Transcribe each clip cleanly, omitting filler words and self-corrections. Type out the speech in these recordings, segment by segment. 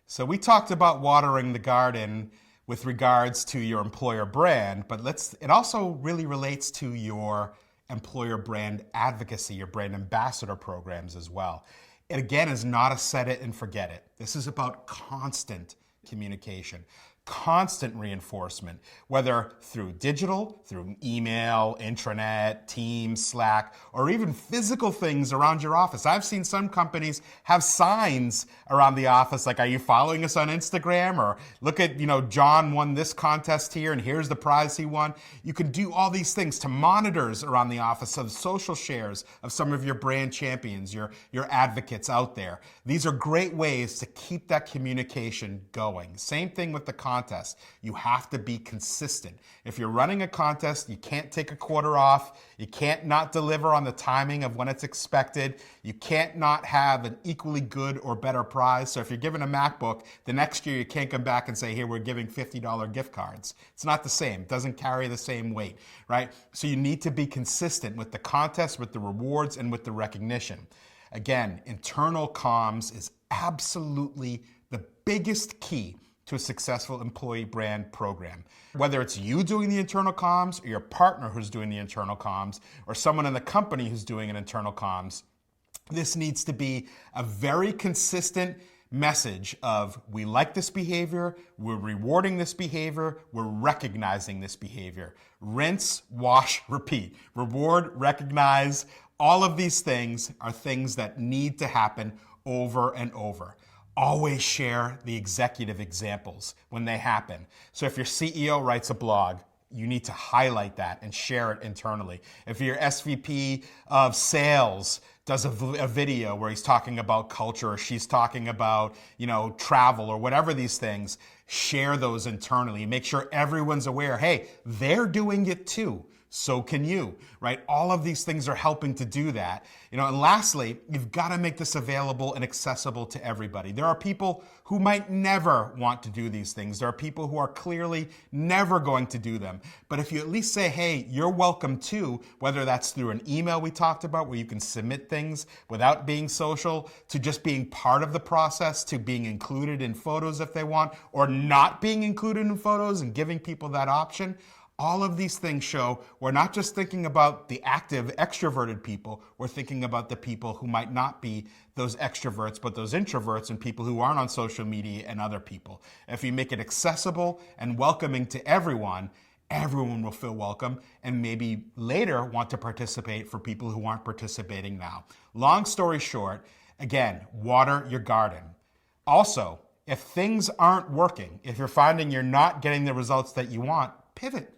So we talked about watering the garden with regards to your employer brand, but it also really relates to your employer brand advocacy, your brand ambassador programs as well. It again is not a set it and forget it. This is about constant communication, constant reinforcement, whether through digital, through email, intranet, Teams, Slack, or even physical things around your office. I've seen some companies have signs around the office like, are you following us on Instagram? Or look at, John won this contest here and here's the prize he won. You can do all these things to monitors around the office of social shares of some of your brand champions, your advocates out there. These are great ways to keep that communication going. Same thing with the contest. You have to be consistent. If you're running a contest, you can't take a quarter off. You can't not deliver on the timing of when it's expected. You can't not have an equally good or better prize. So if you're given a MacBook, the next year you can't come back and say, here, we're giving $50 gift cards. It's not the same. It doesn't carry the same weight, right? So you need to be consistent with the contest, with the rewards, and with the recognition. Again, internal comms is absolutely the biggest key to a successful employee brand program. Whether it's you doing the internal comms or your partner who's doing the internal comms or someone in the company who's doing an internal comms, this needs to be a very consistent message of we like this behavior, we're rewarding this behavior, we're recognizing this behavior. Rinse, wash, repeat. Reward, recognize. All of these things are things that need to happen over and over. Always share the executive examples when they happen. So if your CEO writes a blog, you need to highlight that and share it internally. If your SVP of sales does a video where he's talking about culture or she's talking about, travel or whatever these things, share those internally. Make sure everyone's aware, hey, they're doing it too. So can you, right? All of these things are helping to do that. And lastly, you've got to make this available and accessible to everybody. There are people who might never want to do these things. There are people who are clearly never going to do them. But if you at least say, hey, you're welcome too, whether that's through an email we talked about where you can submit things without being social, to just being part of the process, to being included in photos if they want, or not being included in photos and giving people that option. All of these things show we're not just thinking about the active, extroverted people, we're thinking about the people who might not be those extroverts, but those introverts and people who aren't on social media and other people. If you make it accessible and welcoming to everyone, everyone will feel welcome and maybe later want to participate for people who aren't participating now. Long story short, again, water your garden. Also, if things aren't working, if you're finding you're not getting the results that you want, pivot.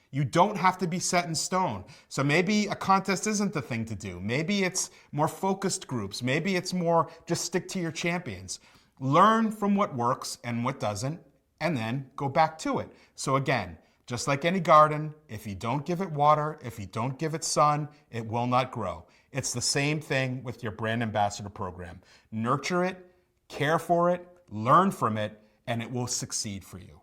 You don't have to be set in stone. So maybe a contest isn't the thing to do. Maybe it's more focused groups. Maybe it's more just stick to your champions. Learn from what works and what doesn't, and then go back to it. So again, just like any garden, if you don't give it water, if you don't give it sun, it will not grow. It's the same thing with your brand ambassador program. Nurture it, care for it, learn from it, and it will succeed for you.